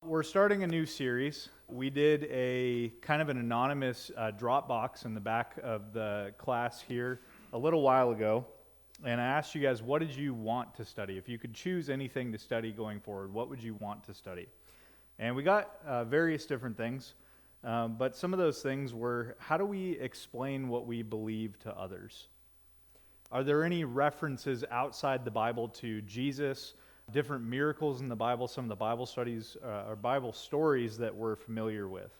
We're starting a new series. We did a kind of an anonymous Dropbox in the back of the class here a little while ago, and I asked you guys, what did you want to study? If you could choose anything to study going forward, what would you want to study? And we got various different things, but some of those things were, how do we explain what we believe to others? Are there any references outside the Bible to Jesus, different miracles in the Bible, some of the Bible studies or Bible stories that we're familiar with,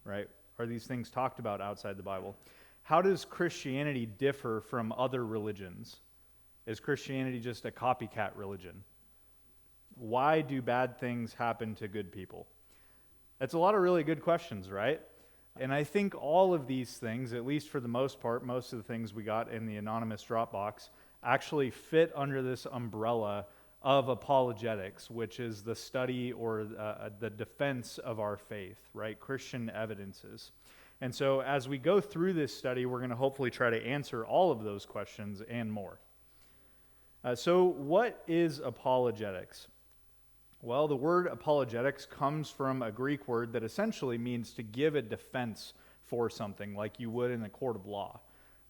right? Are these things talked about outside the Bible? How does Christianity differ from other religions? Is Christianity just a copycat religion? Why do bad things happen to good people? That's a lot of really good questions, right? And I think all of these things, at least for the most part, most of the things we got in the anonymous Dropbox, actually fit under this umbrella of apologetics, which is the study or the defense of our faith, right? Christian evidences. And so as we go through this study, we're going to hopefully try to answer all of those questions and more. So what is apologetics? Well, the word apologetics comes from a Greek word that essentially means to give a defense for something, like you would in a court of law,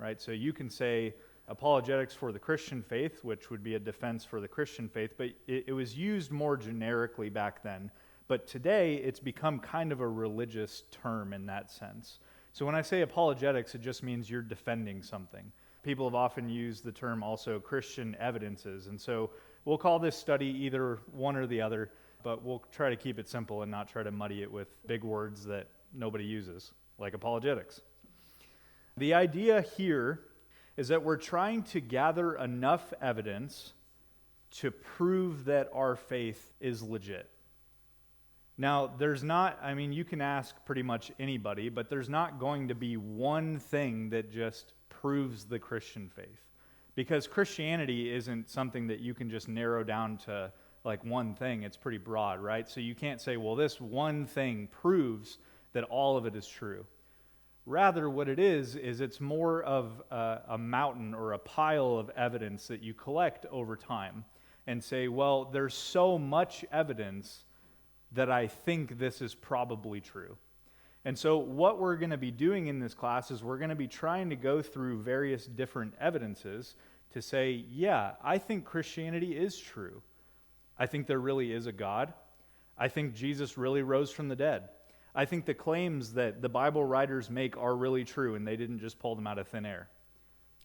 right? So you can say apologetics for the Christian faith, which would be a defense for the Christian faith, but it was used more generically back then. But today, it's become kind of a religious term in that sense. So when I say apologetics, it just means you're defending something. People have often used the term also Christian evidences, and so we'll call this study either one or the other, but we'll try to keep it simple and not try to muddy it with big words that nobody uses, like apologetics. The idea here is that we're trying to gather enough evidence to prove that our faith is legit. Now, you can ask pretty much anybody, but there's not going to be one thing that just proves the Christian faith. Because Christianity isn't something that you can just narrow down to like one thing. It's pretty broad, right? So you can't say, well, this one thing proves that all of it is true. Rather, what it is it's more of a mountain or a pile of evidence that you collect over time and say, well, there's so much evidence that I think this is probably true. And so what we're going to be doing in this class is we're going to be trying to go through various different evidences to say, yeah, I think Christianity is true. I think there really is a God. I think Jesus really rose from the dead. I think the claims that the Bible writers make are really true, and they didn't just pull them out of thin air.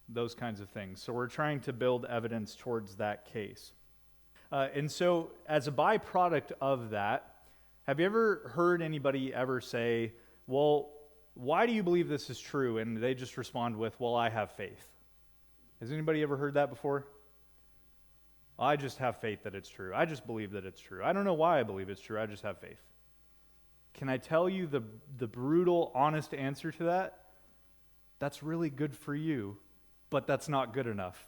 Those kinds of things. So we're trying to build evidence towards that case. And so as a byproduct of that, have you ever heard anybody ever say, well, why do you believe this is true? And they just respond with, well, I have faith. Has anybody ever heard that before? I just have faith that it's true. I just believe that it's true. I don't know why I believe it's true. I just have faith. Can I tell you the brutal, honest answer to that? That's really good for you, but that's not good enough.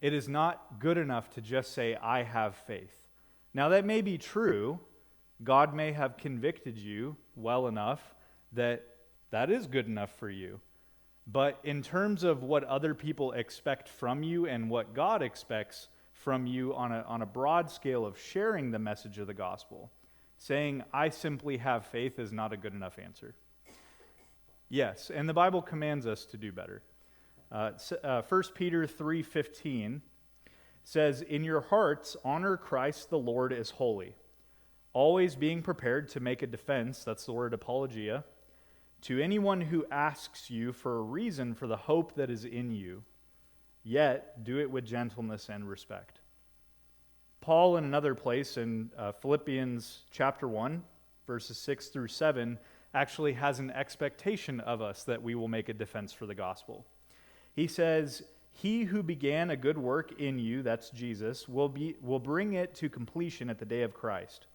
It is not good enough to just say, I have faith. Now, that may be true. God may have convicted you well enough that is good enough for you. But in terms of what other people expect from you and what God expects from you on a broad scale of sharing the message of the gospel, saying, I simply have faith is not a good enough answer. Yes, and the Bible commands us to do better. 1 Peter 3:15 says, in your hearts honor Christ the Lord as holy, always being prepared to make a defense, that's the word apologia, to anyone who asks you for a reason for the hope that is in you, yet do it with gentleness and respect. Paul, in another place in Philippians chapter 1, verses 6 through 7, actually has an expectation of us that we will make a defense for the gospel. He says, he who began a good work in you, that's Jesus, will bring it to completion at the day of Christ.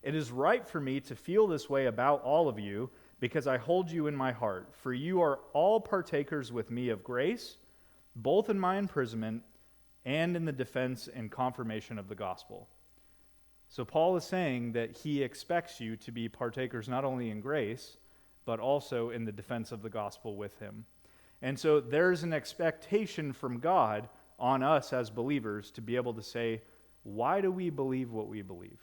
It is right for me to feel this way about all of you, because I hold you in my heart, for you are all partakers with me of grace, both in my imprisonment and in the defense and confirmation of the gospel. So Paul is saying that he expects you to be partakers not only in grace, but also in the defense of the gospel with him. And so there's an expectation from God on us as believers to be able to say, why do we believe what we believe?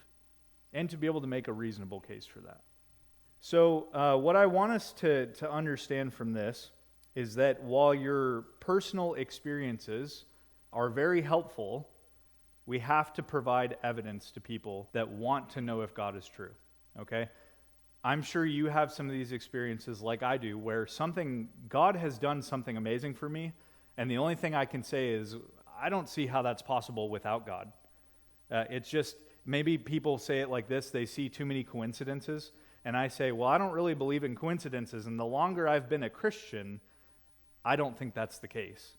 and to be able to make a reasonable case for that. So what I want us to understand from this is that while your personal experiences are very helpful, we have to provide evidence to people that want to know if God is true, okay? I'm sure you have some of these experiences like I do where God has done something amazing for me, and the only thing I can say is I don't see how that's possible without God. It's just, maybe people say it like this, they see too many coincidences, and I say, well, I don't really believe in coincidences, and the longer I've been a Christian, I don't think that's the case.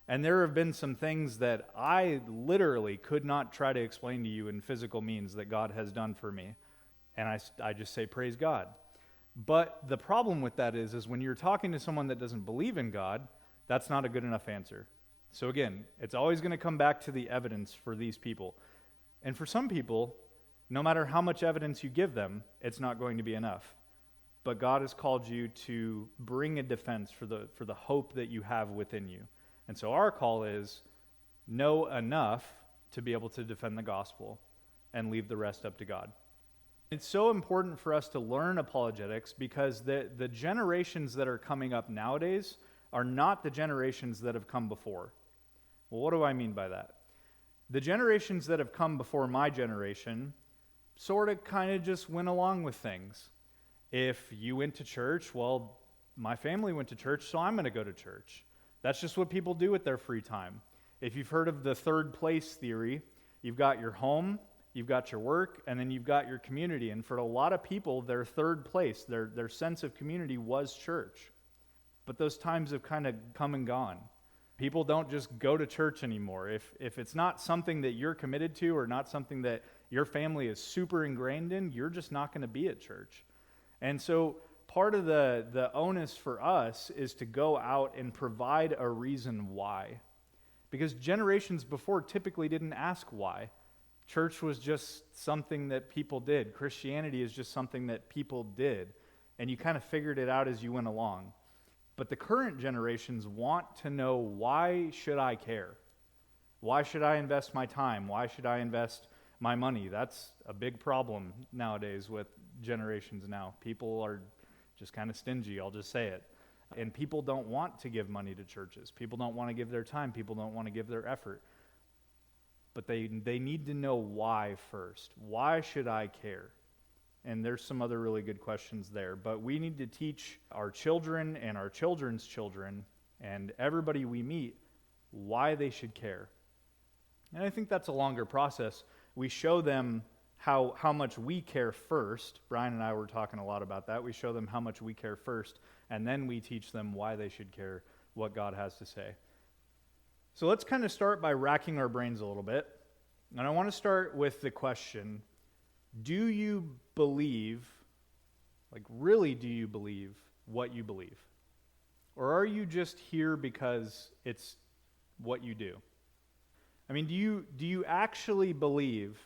And there have been some things that I literally could not try to explain to you in physical means that God has done for me. And I just say, praise God. But the problem with that is when you're talking to someone that doesn't believe in God, that's not a good enough answer. So again, it's always going to come back to the evidence for these people. And for some people, no matter how much evidence you give them, it's not going to be enough. But God has called you to bring a defense for the hope that you have within you. And so our call is know enough to be able to defend the gospel and leave the rest up to God. It's so important for us to learn apologetics because the generations that are coming up nowadays are not the generations that have come before. Well, what do I mean by that? The generations that have come before my generation sort of kind of just went along with things. If you went to church, well, my family went to church, so I'm going to go to church. That's just what people do with their free time. If you've heard of the third place theory, you've got your home, you've got your work, and then you've got your community. And for a lot of people, their third place, their sense of community was church. But those times have kind of come and gone. People don't just go to church anymore. If it's not something that you're committed to or not something that your family is super ingrained in, you're just not going to be at church. And so part of the onus for us is to go out and provide a reason why. Because generations before typically didn't ask why. Church was just something that people did. Christianity is just something that people did. And you kind of figured it out as you went along. But the current generations want to know, why should I care? Why should I invest my time? Why should I invest my money? That's a big problem nowadays with generations now. People are just kind of stingy, I'll just say it. And people don't want to give money to churches. People don't want to give their time. People don't want to give their effort. But they need to know why first. Why should I care? And there's some other really good questions there. But we need to teach our children and our children's children and everybody we meet why they should care. And I think that's a longer process. We show them how much we care first. Brian and I were talking a lot about that. We show them how much we care first, and then we teach them why they should care, what God has to say. So let's kind of start by racking our brains a little bit. And I want to start with the question, do you believe, really do you believe what you believe? Or are you just here because it's what you do? I mean, do you actually believe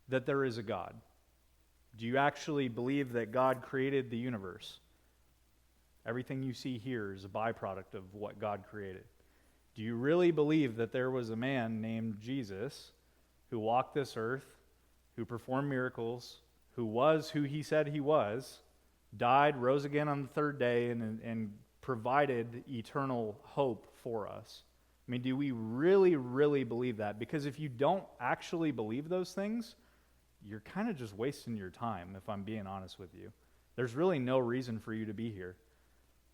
that there is a God? Do you actually believe that God created the universe? Everything you see here is a byproduct of what God created. Do you really believe that there was a man named Jesus who walked this earth, who performed miracles, who was who he said he was, died, rose again on the third day, and provided eternal hope for us? I mean, do we really, really believe that? Because if you don't actually believe those things, you're kind of just wasting your time, if I'm being honest with you. There's really no reason for you to be here.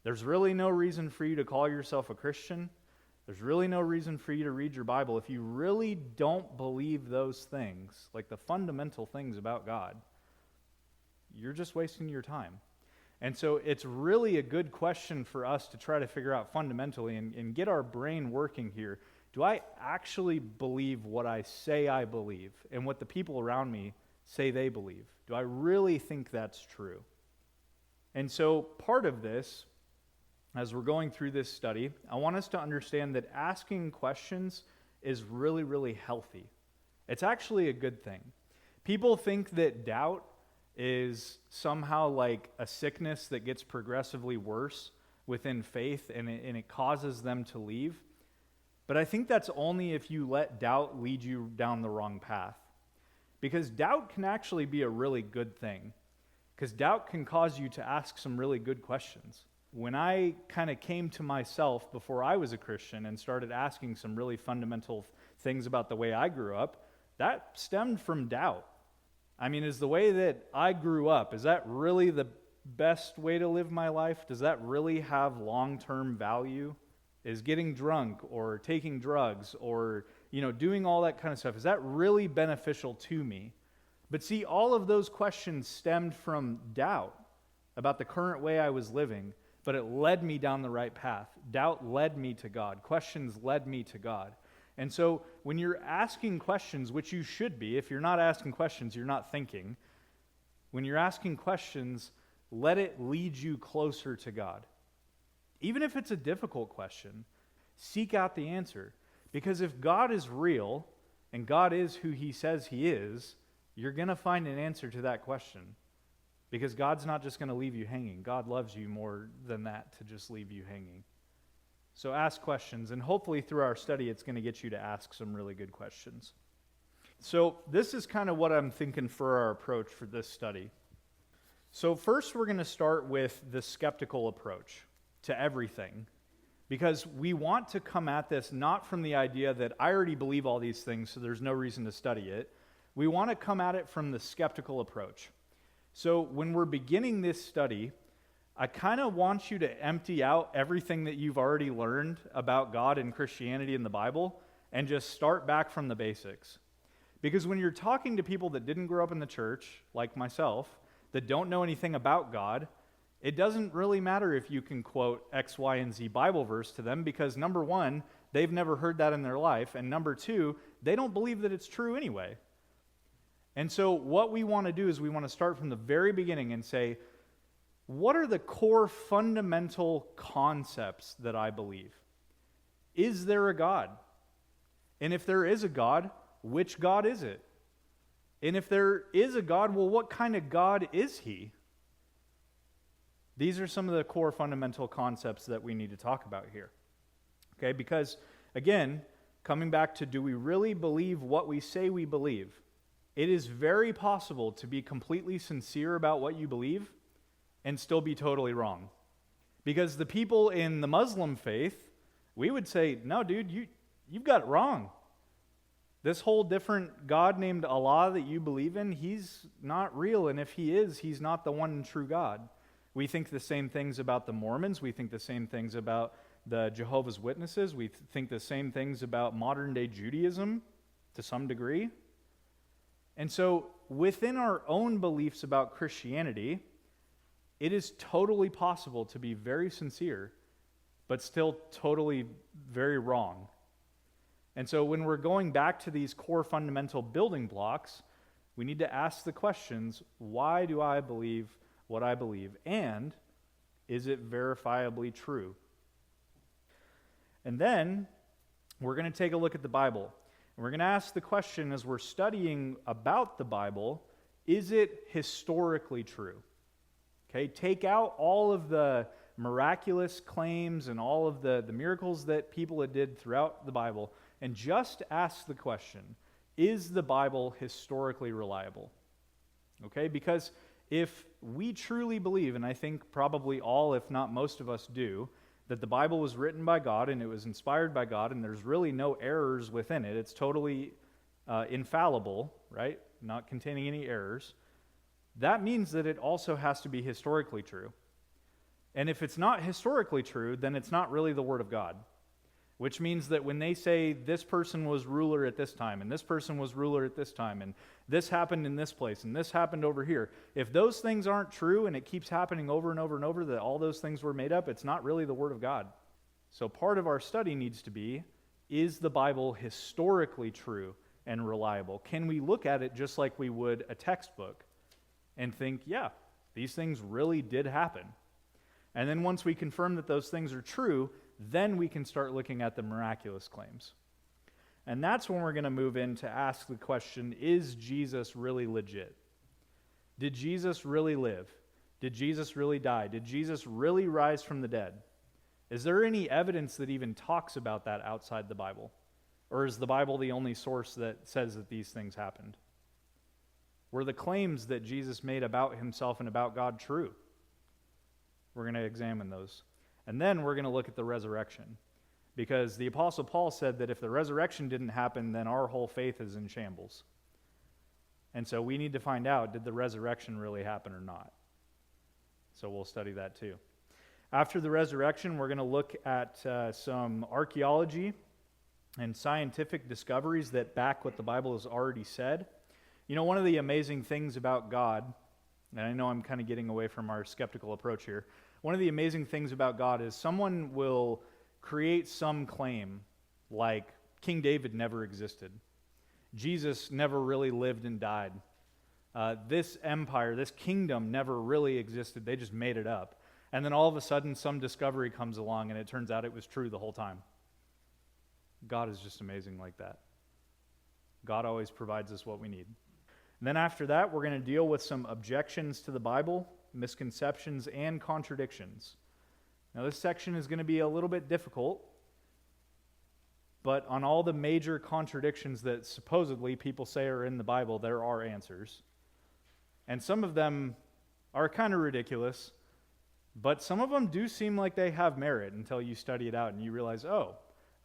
There's really no reason for you to call yourself a Christian. There's really no reason for you to read your Bible. If you really don't believe those things, like the fundamental things about God, you're just wasting your time. And so it's really a good question for us to try to figure out fundamentally and get our brain working here. Do I actually believe what I say I believe and what the people around me say they believe? Do I really think that's true? And so part of this, as we're going through this study, I want us to understand that asking questions is really, really healthy. It's actually a good thing. People think that doubt is somehow like a sickness that gets progressively worse within faith and it causes them to leave. But I think that's only if you let doubt lead you down the wrong path. Because doubt can actually be a really good thing. Because doubt can cause you to ask some really good questions. When I kind of came to myself before I was a Christian and started asking some really fundamental things about the way I grew up, that stemmed from doubt. I mean, is the way that I grew up, is that really the best way to live my life? Does that really have long-term value? Is getting drunk or taking drugs or, doing all that kind of stuff, is that really beneficial to me? But see, all of those questions stemmed from doubt about the current way I was living, but it led me down the right path. Doubt led me to God. Questions led me to God. And so when you're asking questions, which you should be, if you're not asking questions, you're not thinking. When you're asking questions, let it lead you closer to God. Even if it's a difficult question, seek out the answer. Because if God is real, and God is who he says he is, you're going to find an answer to that question. Because God's not just going to leave you hanging. God loves you more than that to just leave you hanging. So ask questions, and hopefully through our study, it's going to get you to ask some really good questions. So this is kind of what I'm thinking for our approach for this study. So first, we're going to start with the skeptical approach to everything, because we want to come at this not from the idea that I already believe all these things, so there's no reason to study it. We want to come at it from the skeptical approach. So when we're beginning this study, I kind of want you to empty out everything that you've already learned about God and Christianity in the Bible and just start back from the basics. Because when you're talking to people that didn't grow up in the church, like myself, that don't know anything about God, it doesn't really matter if you can quote X, Y, and Z Bible verse to them, because number one, they've never heard that in their life, and number two, they don't believe that it's true anyway. And so what we want to do is we want to start from the very beginning and say, what are the core fundamental concepts that I believe? Is there a God? And if there is a God, which God is it? And if there is a God, well, what kind of God is he? These are some of the core fundamental concepts that we need to talk about here. Okay, because again, coming back to, do we really believe what we say we believe? It is very possible to be completely sincere about what you believe and still be totally wrong. Because the people in the Muslim faith, we would say, no, dude, you've got it wrong. This whole different God named Allah that you believe in, he's not real, and if he is, he's not the one true God. We think the same things about the Mormons. We think the same things about the Jehovah's Witnesses. We think the same things about modern-day Judaism to some degree. And so within our own beliefs about Christianity, it is totally possible to be very sincere, but still totally very wrong. And so when we're going back to these core fundamental building blocks, we need to ask the questions, why do I believe what I believe? And is it verifiably true? And then we're going to take a look at the Bible. And we're going to ask the question, as we're studying about the Bible, is it historically true? Okay, take out all of the miraculous claims and all of the miracles that people had did throughout the Bible, and just ask the question, is the Bible historically reliable? Okay, because if we truly believe, and I think probably all, if not most of us do, that the Bible was written by God and it was inspired by God and there's really no errors within it, it's totally infallible, right? Not containing any errors. That means that it also has to be historically true. And if it's not historically true, then it's not really the Word of God. Which means that when they say this person was ruler at this time, and this person was ruler at this time, and this happened in this place, and this happened over here, if those things aren't true and it keeps happening over and over and over, that all those things were made up, it's not really the Word of God. So part of our study needs to be, is the Bible historically true and reliable? Can we look at it just like we would a textbook and think, yeah, these things really did happen? And then once we confirm that those things are true, then we can start looking at the miraculous claims. And that's when we're going to move in to ask the question, is Jesus really legit? Did Jesus really live? Did Jesus really die? Did Jesus really rise from the dead? Is there any evidence that even talks about that outside the Bible? Or is the Bible the only source that says that these things happened? Were the claims that Jesus made about himself and about God true? We're going to examine those. And then we're going to look at the resurrection. Because the Apostle Paul said that if the resurrection didn't happen, then our whole faith is in shambles. And so we need to find out, did the resurrection really happen or not? So we'll study that too. After the resurrection, we're going to look at some archaeology and scientific discoveries that back what the Bible has already said. You know, one of the amazing things about God, and I know I'm kind of getting away from our skeptical approach here, one of the amazing things about God is someone will create some claim like King David never existed. Jesus never really lived and died. This empire, this kingdom never really existed. They just made it up. And then all of a sudden some discovery comes along and it turns out it was true the whole time. God is just amazing like that. God always provides us what we need. And then after that, we're going to deal with some objections to the Bible, misconceptions, and contradictions. Now this section is going to be a little bit difficult, but on all the major contradictions that supposedly people say are in the Bible, there are answers. And some of them are kind of ridiculous, but some of them do seem like they have merit until you study it out and you realize, oh,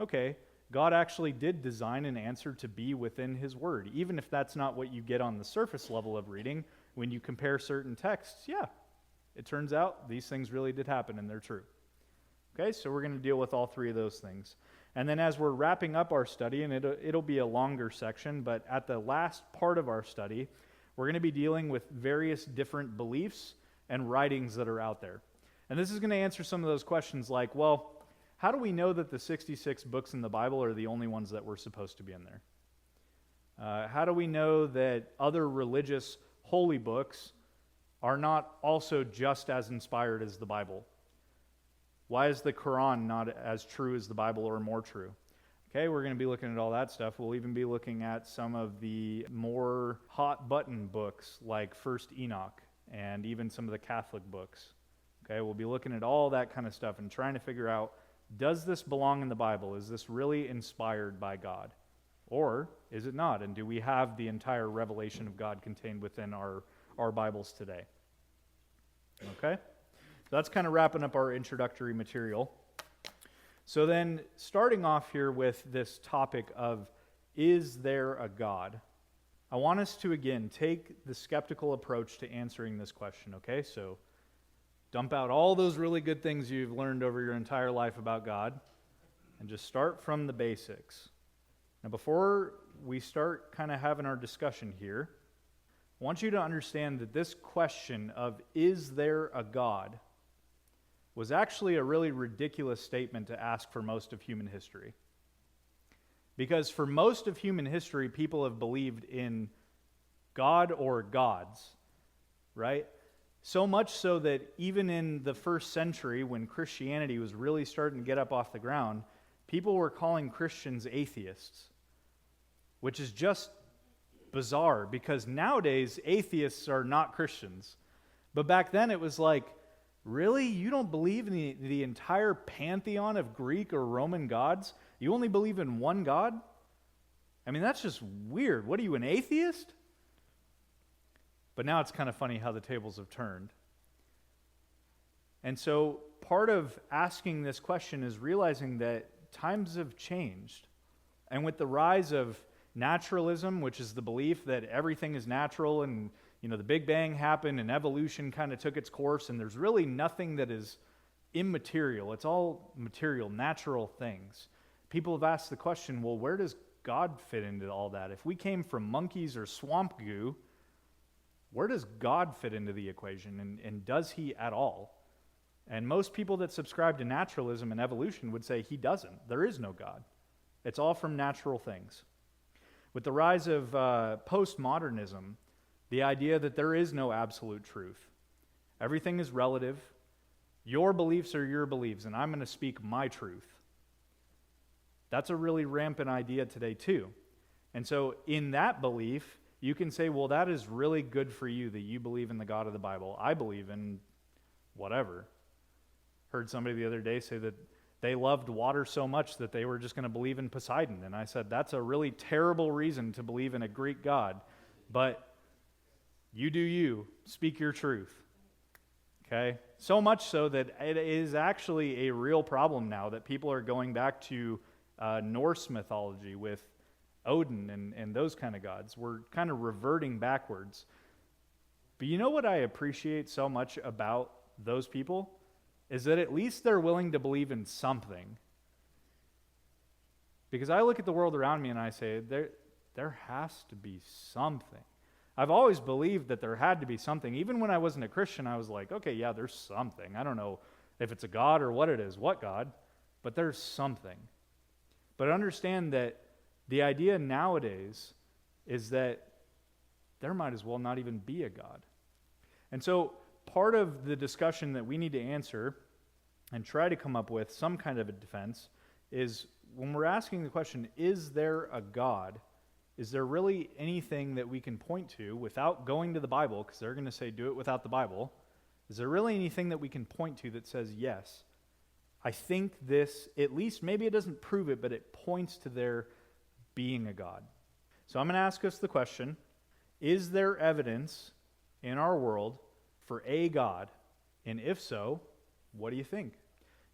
okay, God actually did design an answer to be within His Word. Even if that's not what you get on the surface level of reading, when you compare certain texts, yeah, it turns out these things really did happen and they're true. Okay, so we're going to deal with all three of those things. And then as we're wrapping up our study, and it'll be a longer section, but at the last part of our study, we're going to be dealing with various different beliefs and writings that are out there. And this is going to answer some of those questions like, well, how do we know that the 66 books in the Bible are the only ones that were supposed to be in there? How do we know that other religious holy books are not also just as inspired as the Bible? Why is the Quran not as true as the Bible or more true? Okay, we're going to be looking at all that stuff. We'll even be looking at some of the more hot button books like First Enoch and even some of the Catholic books. Okay, we'll be looking at all that kind of stuff and trying to figure out, does this belong in the Bible? Is this really inspired by God? Or is it not? And do we have the entire revelation of God contained within our Bibles today? Okay? So that's kind of wrapping up our introductory material. So then, starting off here with this topic of, is there a God? I want us to, again, take the skeptical approach to answering this question, okay? So, dump out all those really good things you've learned over your entire life about God and just start from the basics. Now, before we start kind of having our discussion here, I want you to understand that this question of, is there a God, was actually a really ridiculous statement to ask for most of human history. Because for most of human history, people have believed in God or gods, right? So much so that even in the first century, when Christianity was really starting to get up off the ground, people were calling Christians atheists, which is just bizarre because nowadays atheists are not Christians. But back then it was like, really? You don't believe in the entire pantheon of Greek or Roman gods? You only believe in one God? I mean, that's just weird. What are you, an atheist? But now it's kind of funny how the tables have turned. And so part of asking this question is realizing that times have changed. And with the rise of naturalism, which is the belief that everything is natural and the Big Bang happened and evolution kind of took its course and there's really nothing that is immaterial. It's all material, natural things. People have asked the question, well, where does God fit into all that? If we came from monkeys or swamp goo, where does God fit into the equation, and does He at all? And most people that subscribe to naturalism and evolution would say He doesn't. There is no God. It's all from natural things. With the rise of postmodernism, the idea that there is no absolute truth. Everything is relative. Your beliefs are your beliefs, and I'm going to speak my truth. That's a really rampant idea today, too. And so in that belief, you can say, well, that is really good for you that you believe in the God of the Bible. I believe in whatever. Heard somebody the other day say that they loved water so much that they were just going to believe in Poseidon. And I said, that's a really terrible reason to believe in a Greek god. But You do you. Speak your truth. Okay? So much so that it is actually a real problem now that people are going back to Norse mythology with Odin and those kind of gods. We're kind of reverting backwards. But you know what I appreciate so much about those people? Is that at least they're willing to believe in something. Because I look at the world around me and I say, there has to be something. I've always believed that there had to be something. Even when I wasn't a Christian, I was like, okay, yeah, there's something. I don't know if it's a God or what it is, what God, but there's something. But understand that the idea nowadays is that there might as well not even be a God. And so part of the discussion that we need to answer and try to come up with some kind of a defense is when we're asking the question, is there a God? Is there really anything that we can point to without going to the Bible, because they're going to say do it without the Bible? Is there really anything that we can point to that says, yes, I think this, at least maybe it doesn't prove it, but it points to there being a God? So I'm going to ask us the question, is there evidence in our world for a God? And if so, what do you think?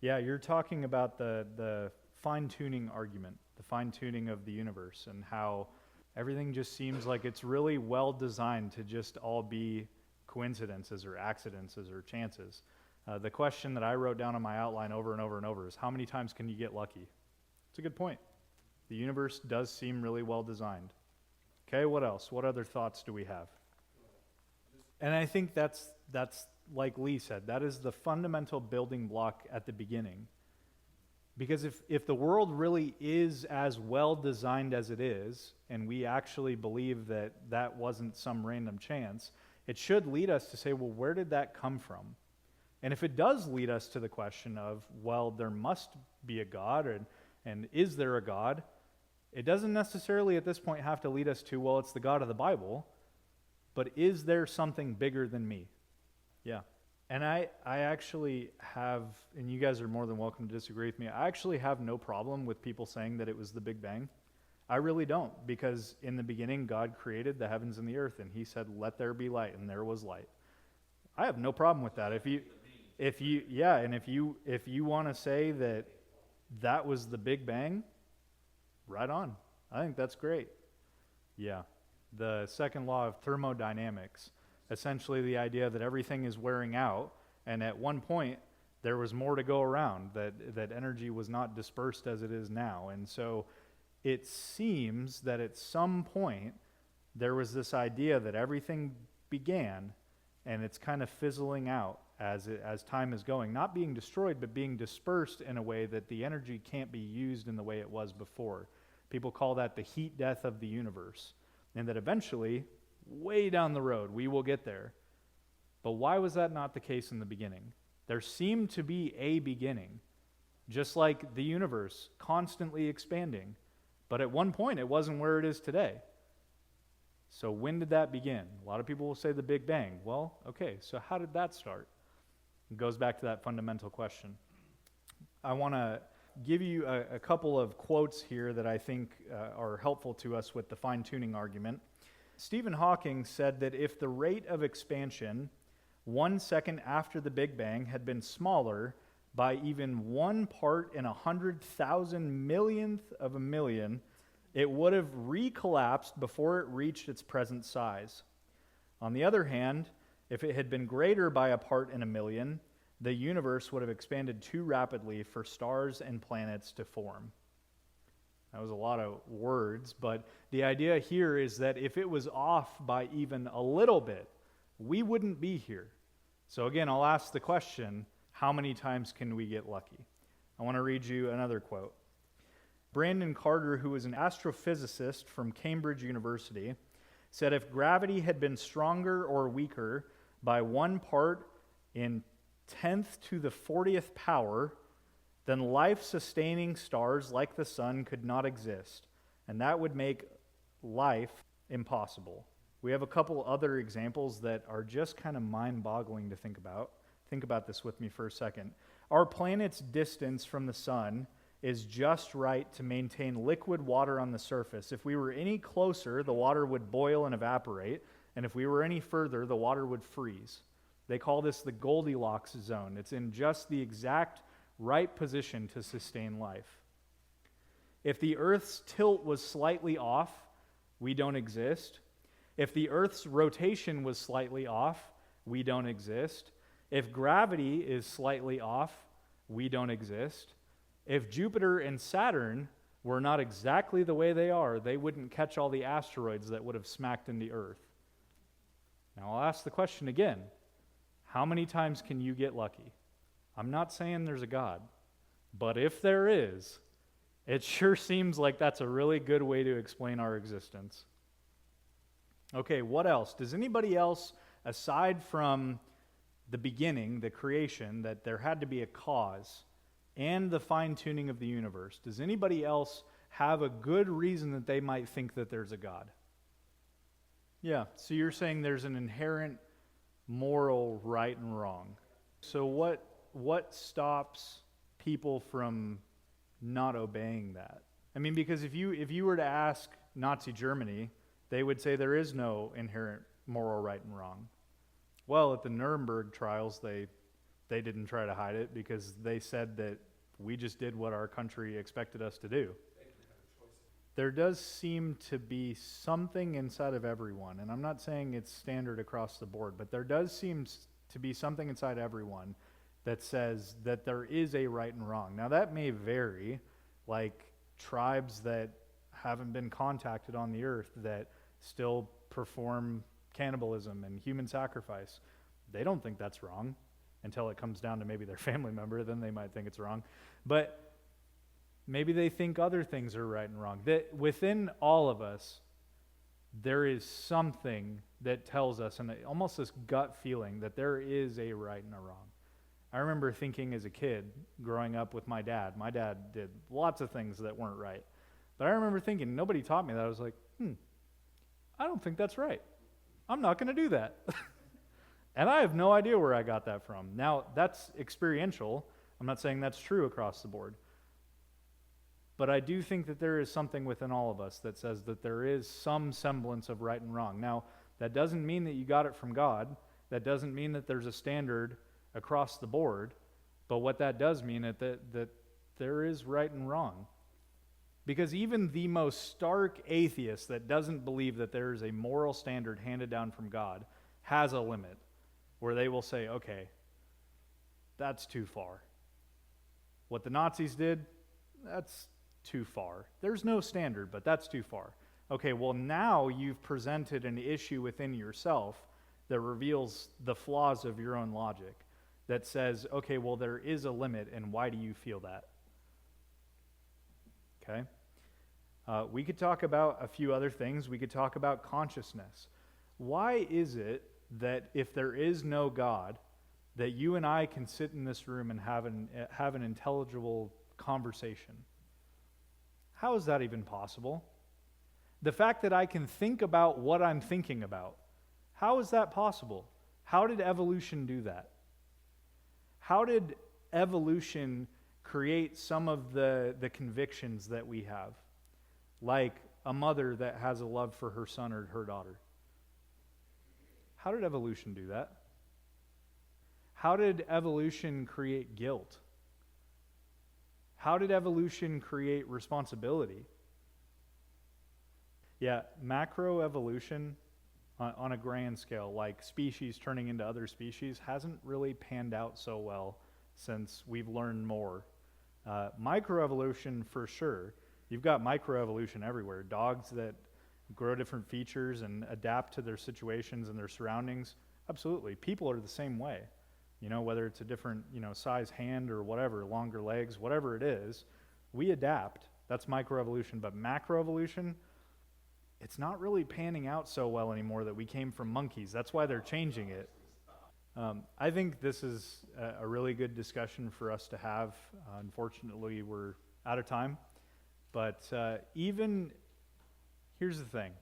Yeah, you're talking about the fine-tuning argument, the fine-tuning of the universe, and how everything just seems like it's really well designed to just all be coincidences or accidents or chances. The question that I wrote down on my outline over and over and over is, how many times can you get lucky? It's a good point. The universe does seem really well designed. Okay, what else? What other thoughts do we have? And I think that's like Lee said, that is the fundamental building block at the beginning. Because if the world really is as well designed as it is, and we actually believe that that wasn't some random chance, it should lead us to say, well, where did that come from? And if it does lead us to the question of, well, there must be a God, and is there a God? It doesn't necessarily at this point have to lead us to, well, it's the God of the Bible, but is there something bigger than me? Yeah. And I actually have, and you guys are more than welcome to disagree with me, I actually have no problem with people saying that it was the Big Bang. I really don't, because in the beginning, God created the heavens and the earth, and he said, let there be light, and there was light. I have no problem with that. If you want to say that that was the Big Bang, right on. I think that's great. Yeah. The second law of thermodynamics, essentially the idea that everything is wearing out, and at one point there was more to go around, that energy was not dispersed as it is now. And so it seems that at some point there was this idea that everything began, and it's kind of fizzling out as time is going, not being destroyed, but being dispersed in a way that the energy can't be used in the way it was before. People call that the heat death of the universe, and that eventually, way down the road, we will get there. But why was that not the case in the beginning? There seemed to be a beginning, just like the universe constantly expanding. But at one point, it wasn't where it is today. So when did that begin? A lot of people will say the Big Bang. Well, okay, so how did that start? It goes back to that fundamental question. I want to give you a couple of quotes here that I think are helpful to us with the fine-tuning argument. Stephen Hawking said that if the rate of expansion 1 second after the Big Bang had been smaller by even 1 part in 100,000 millionth of a million, it would have recollapsed before it reached its present size. On the other hand, if it had been greater by a part in a million, the universe would have expanded too rapidly for stars and planets to form. That was a lot of words, but the idea here is that if it was off by even a little bit, we wouldn't be here. So again, I'll ask the question, how many times can we get lucky? I want to read you another quote. Brandon Carter, who was an astrophysicist from Cambridge University, said if gravity had been stronger or weaker by 1 part in 10th to the 40th power, then life-sustaining stars like the sun could not exist, and that would make life impossible. We have a couple other examples that are just kind of mind-boggling to think about. Think about this with me for a second. Our planet's distance from the sun is just right to maintain liquid water on the surface. If we were any closer, the water would boil and evaporate, and if we were any further, the water would freeze. They call this the Goldilocks zone. It's in just the exact right position to sustain life. If the Earth's tilt was slightly off, we don't exist. If the Earth's rotation was slightly off, we don't exist. If gravity is slightly off, we don't exist. If Jupiter and Saturn were not exactly the way they are, they wouldn't catch all the asteroids that would have smacked into Earth. Now I'll ask the question again. How many times can you get lucky? I'm not saying there's a God, but if there is, it sure seems like that's a really good way to explain our existence. Okay, what else? Does anybody else, aside from the beginning, the creation, that there had to be a cause, and the fine-tuning of the universe, does anybody else have a good reason that they might think that there's a God? Yeah, so you're saying there's an inherent moral right and wrong. So what stops people from not obeying that? I mean, because if you were to ask Nazi Germany, they would say there is no inherent moral right and wrong. Well, at the Nuremberg trials, they didn't try to hide it because they said that we just did what our country expected us to do. There does seem to be something inside of everyone, and I'm not saying it's standard across the board, but there does seem to be something inside everyone that says that there is a right and wrong. Now, that may vary, like tribes that haven't been contacted on the earth that still perform cannibalism and human sacrifice. They don't think that's wrong until it comes down to maybe their family member, then they might think it's wrong. But maybe they think other things are right and wrong. That within all of us, there is something that tells us, and almost this gut feeling, that there is a right and a wrong. I remember thinking as a kid, growing up with my dad did lots of things that weren't right. But I remember thinking, nobody taught me that. I was like, I don't think that's right. I'm not going to do that. And I have no idea where I got that from. Now, that's experiential. I'm not saying that's true across the board. But I do think that there is something within all of us that says that there is some semblance of right and wrong. Now, that doesn't mean that you got it from God. That doesn't mean that there's a standard across the board. But what that does mean is that there is right and wrong. Because even the most stark atheist that doesn't believe that there is a moral standard handed down from God has a limit where they will say, okay, that's too far. What the Nazis did, that's too far. There's no standard, but that's too far. Okay, well, now you've presented an issue within yourself that reveals the flaws of your own logic, that says, okay, well, there is a limit, and why do you feel that? Okay? We could talk about a few other things. We could talk about consciousness. Why is it that if there is no God, that you and I can sit in this room and have an intelligible conversation? How is that even possible? The fact that I can think about what I'm thinking about, how is that possible? How did evolution do that? How did evolution create some of the convictions that we have? Like a mother that has a love for her son or her daughter. How did evolution do that? How did evolution create guilt? How did evolution create responsibility? Yeah, macroevolution on a grand scale, like species turning into other species, hasn't really panned out so well since we've learned more. Microevolution, for sure. You've got microevolution everywhere. Dogs that grow different features and adapt to their situations and their surroundings. Absolutely. People are the same way. You know, whether it's a different, size hand or whatever, longer legs, whatever it is, we adapt. That's microevolution. But macroevolution, it's not really panning out so well anymore that we came from monkeys. That's why they're changing it. I think this is a really good discussion for us to have. Unfortunately, we're out of time. But here's the thing.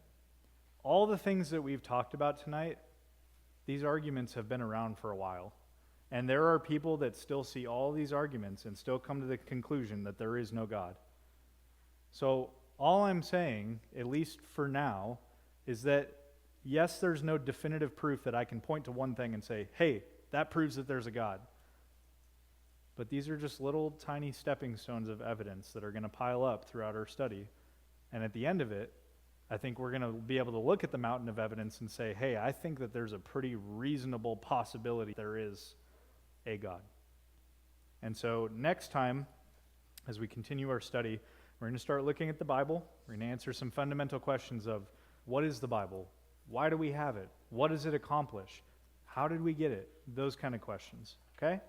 All the things that we've talked about tonight, these arguments have been around for a while. And there are people that still see all these arguments and still come to the conclusion that there is no God. So all I'm saying, at least for now, is that Yes, there's no definitive proof that I can point to one thing and say, hey, that proves that there's a God. But these are just little tiny stepping stones of evidence that are going to pile up throughout our study. And at the end of it, I think we're going to be able to look at the mountain of evidence and say, hey, I think that there's a pretty reasonable possibility there is a God. And so next time, as we continue our study, we're going to start looking at the Bible. We're going to answer some fundamental questions of what is the Bible? Why do we have it? What does it accomplish? How did we get it? Those kind of questions, okay?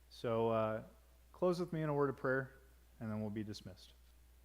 So close with me in a word of prayer, and then we'll be dismissed.